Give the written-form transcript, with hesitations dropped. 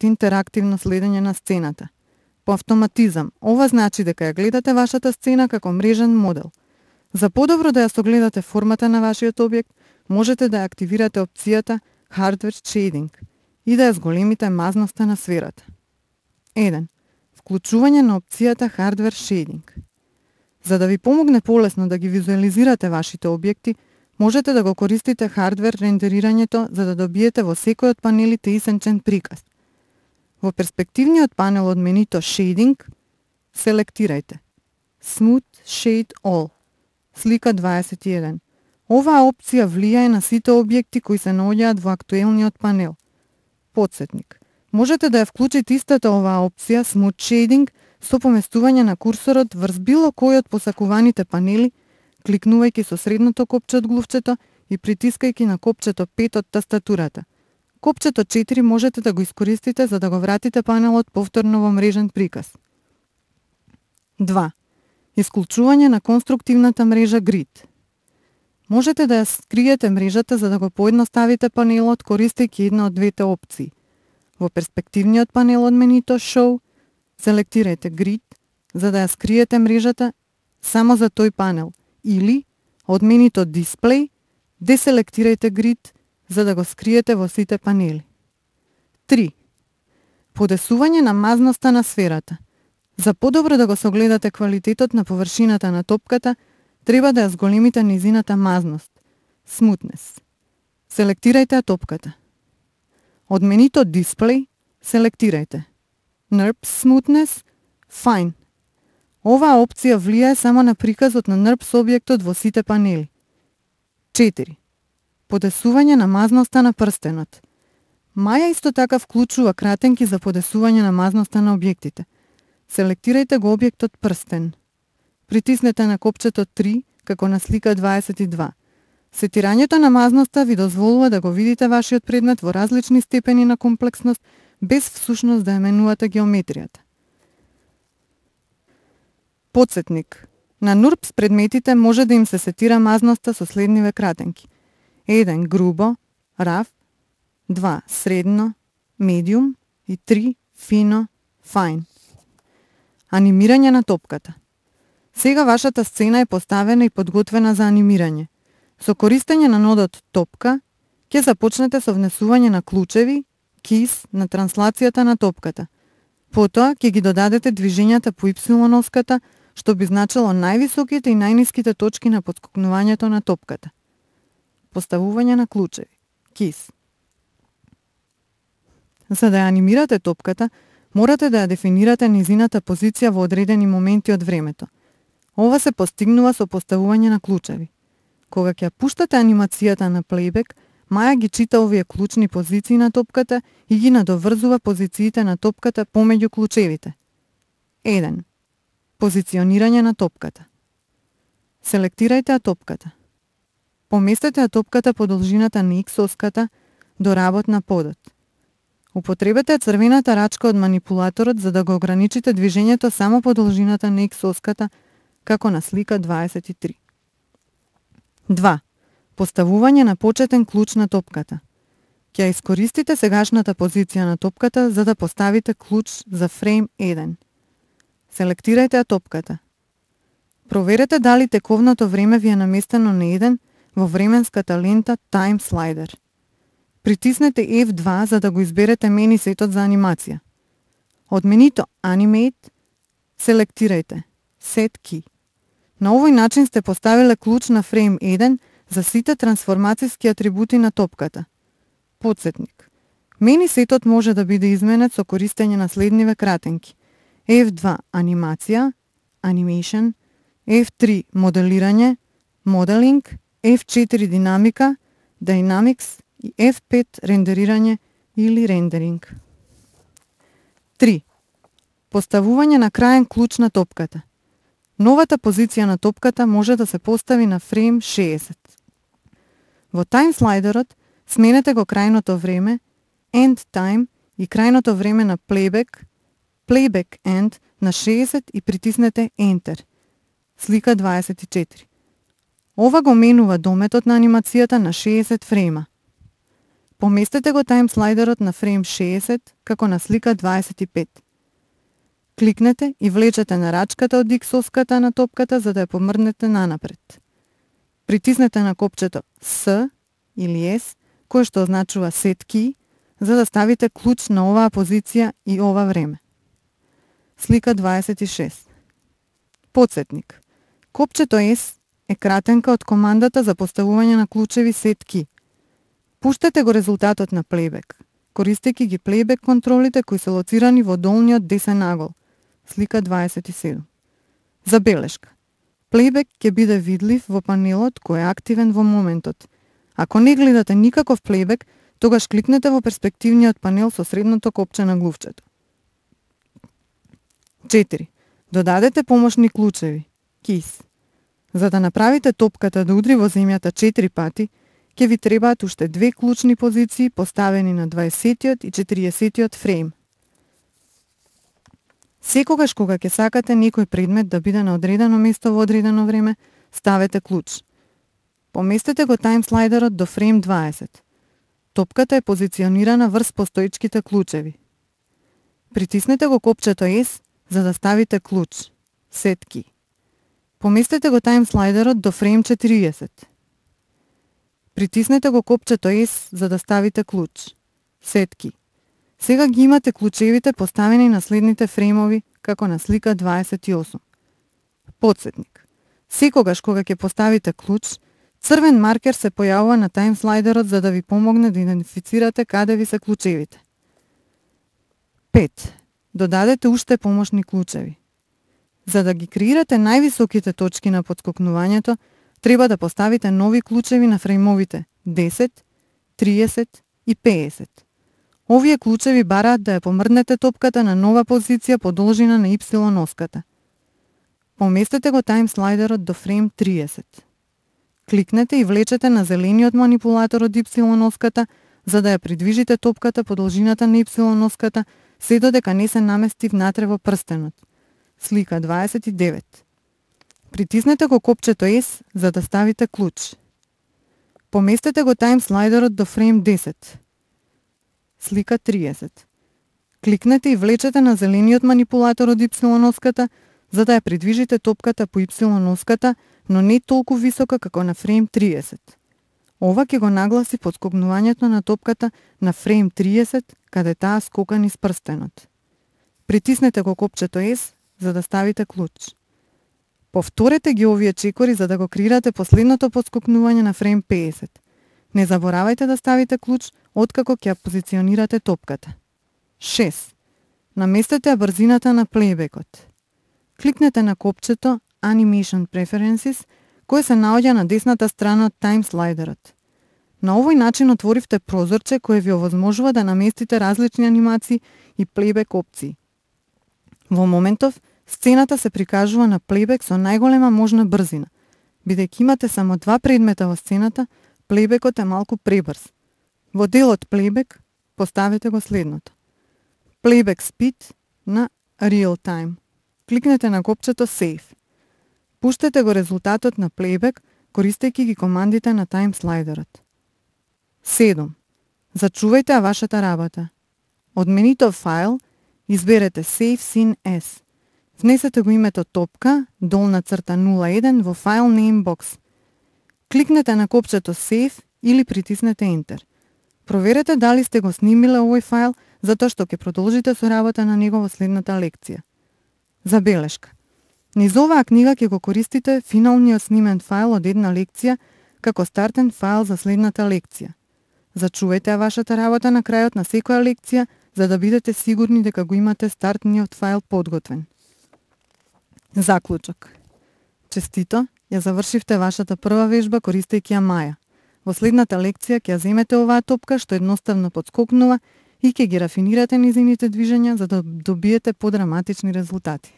интерактивно следење на сцената. По автоматизам, ова значи дека ја гледате вашата сцена како мрежен модел. За подобро да ја согледате формата на вашиот објект, можете да ја активирате опцијата Hardware Shading и да ја зголемите мазноста на сферата. 1. Вклучување на опцијата Hardware Shading. За да ви помогне полесно да ги визуализирате вашите објекти, можете да го користите хардвер рендерирањето за да добиете во секој од панелите исенчен приказ. Во перспективниот панел од менито Shading, селектирајте Smooth Shade All, слика 21. Оваа опција влијае на сите објекти кои се наоѓаат во актуелниот панел. Потсетник. Можете да ја вклучите истата оваа опција Smooth Shading со поместување на курсорот врз било кој од посакуваните панели, кликнувајќи со средното копче од глувчето и притискајќи на копчето 5 од тастатурата. Копчето 4 можете да го искористите за да го вратите панелот повторно во мрежен приказ. 2. Исклучување на конструктивната мрежа Grid. Можете да ја скриете мрежата за да го поедноставите панелот користејќи една од двете опции. Во перспективниот панел од менито Show, селектирајте Grid за да ја скриете мрежата само за тој панел или од менито Display деселектирајте Grid за да го скриете во сите панели. 3. Подесување на мазноста на сферата. За подобро да го согледате квалитетот на површината на топката, треба да ја зголемите низината мазност, Smoothness. Селектирајте ја топката. Од менито Display селектирајте NURBS Smoothness, Fine. Оваа опција влијае само на приказот на NURBS објектот во сите панели. 4. Подесување на мазноста на прстенот. Маја исто така вклучува кратенки за подесување на мазноста на објектите. Селектирајте го објектот прстен. Притиснете на копчето 3, како на слика 22. Сетирањето на мазноста ви дозволува да го видите вашиот предмет во различни степени на комплексност, без всушност да ја менувате геометријата. Потсетник. На NURBS предметите може да им се сетира мазноста со следниве кратенки. 1. Грубо, rough, 2. Средно, medium и 3. Фино, fine. Анимирање на топката. Сега вашата сцена е поставена и подготвена за анимирање. Со користење на нодот топка, ќе започнете со внесување на клучеви, keys на транслацијата на топката. Потоа ќе ги додадете движењата по Y-оската, што би значило највисоките и најниските точки на потскокнувањето на топката. Поставување на клучеви, keys. За да ја анимирате топката, морате да ја дефинирате низината позиција во одредени моменти од времето. Ова се постигнува со поставување на клучеви. Кога ќе пуштате анимацијата на плейбек, Маја ги чита овие клучни позиции на топката и ги надоврзува позициите на топката помеѓу клучевите. 1. Позиционирање на топката. Селектирајте ја топката. Поместете ја топката по должината на X-оската до работ на подот. Употребете црвената рачка од манипулаторот за да го ограничите движењето само по должината на X-оската, како на слика 23. 2. Поставување на почетен клуч на топката. Ќе искористите сегашната позиција на топката за да поставите клуч за фрейм 1. Селектирајте ја топката. Проверете дали тековното време ви е наместено на 1 во временската лента Time Slider. Притиснете F2 за да го изберете мени сетот за анимација. Од менито Animate селектирајте Set Key. На овој начин сте поставиле клуч на фрейм 1 за сите трансформацијски атрибути на топката. Потсетник. Мени сетот може да биде изменет со користење на следниве кратенки. F2 анимација, Animation, F3 моделирање, Modeling, F4 динамика, Dynamics и F5 рендерирање или Rendering. 3. Поставување на краен клуч на топката. Новата позиција на топката може да се постави на фрейм 60. Во Time Sliderот сменете го крајното време, End Time и крајното време на Playback, Playback End на 60 и притиснете Enter. Слика 24. Ова го менува дометот на анимацијата на 60 фрейма. Поместете го таймслайдерот на фрейм 60 како на слика 25. Кликнете и влечете на рачката од X-оската на топката за да ја помрднете нанапред. Притиснете на копчето S или S, кое што означува Set Key, за да ставите клуч на оваа позиција и ова време. Слика 26. Потсетник. Копчето S е кратенка од командата за поставување на клучеви Set Key. Пуштете го резултатот на плейбек, користејќи ги плейбек контролите кои се лоцирани во долниот десен агол. Слика 27. Забелешка. Плейбек ќе биде видлив во панелот кој е активен во моментот. Ако не гледате никаков плейбек, тогаш кликнете во перспективниот панел со средното копче на глувчето. 4. Додадете помошни клучеви, keys. За да направите топката да удри во земјата 4 пати, ќе ви требаат уште две клучни позиции поставени на 20-тиот и 40-тиот фрейм. Секогаш кога ќе сакате некој предмет да биде на одредено место во одредено време, ставете клуч. Поместете го таймслайдерот до фрейм 20. Топката е позиционирана врз постоечките клучеви. Притиснете го копчето S за да ставите клуч, Set Key. Поместете го таймслайдерот до фрейм 40. Притиснете го копчето S за да ставите клуч, Set Key. Сега ги имате клучевите поставени на следните фреймови, како на слика 28. Потсетник. Секогаш кога ќе поставите клуч, црвен маркер се појавува на таймслайдерот за да ви помогне да идентифицирате каде ви се клучевите. 5. Додадете уште помошни клучеви. За да ги креирате највисоките точки на подскокнувањето, треба да поставите нови клучеви на фреймовите 10, 30 и 50. Овие клучеви бараат да ја помрднете топката на нова позиција по должина на Y-оската. Поместете го таймслайдерот до фрейм 30. Кликнете и влечете на зелениот манипулатор од Y-оската за да ја придвижите топката по должината на Y-оската се додека не се намести внатре во прстенот. Слика 29. Притиснете го копчето S за да ставите клуч. Поместете го таймслайдерот до фрейм 10. Слика 30. Кликнете и влечете на зелениот манипулатор од Y-оската за да ја придвижите топката по Y-оската, но не толку висока како на фрейм 30. Ова ќе го нагласи подскокнувањето на топката на фрейм 30, каде таа скока низ прстенот. Притиснете го копчето S за да ставите клуч. Повторете ги овие чекори за да го креирате последното подскокнување на фрейм 50. Не заборавајте да ставите клуч откако ќе ја позиционирате топката. 6. Наместете ја брзината на плейбекот. Кликнете на копчето Animation Preferences, кој се наоѓа на десната страна од таймслайдерот. На овој начин отворивте прозорче кое ви овозможува да наместите различни анимации и плейбек опции. Во моментов, сцената се прикажува на плейбек со најголема можна брзина. Бидејќи имате само два предмета во сцената, плейбекот е малку пребрз. Во делот плейбек поставете го следното. Playback Speed на Real Time. Кликнете на копчето Save. Пуштете го резултатот на плейбек користејќи ги командите на таймслайдерот. 7. Зачувајте ја вашата работа. Од менито файл изберете Save Scene As. Внесете го името топка, долна црта 01 во файл name box. Кликнете на копчето Save или притиснете Enter. Проверете дали сте го снимиле овој файл, затоа што ќе продолжите со работа на него во следната лекција. Забелешка. Низ оваа книга ќе го користите финалниот снимен файл од една лекција како стартен файл за следната лекција. Зачувајте ја вашата работа на крајот на секоја лекција, за да бидете сигурни дека го имате стартниот файл подготвен. Заклучок. Честито, ја завршивте вашата прва вежба користејќи ја Маја. Во следната лекција ќе ја земете оваа топка што едноставно подскокнува и ќе ги рафинирате низините движења за да добиете подраматични резултати.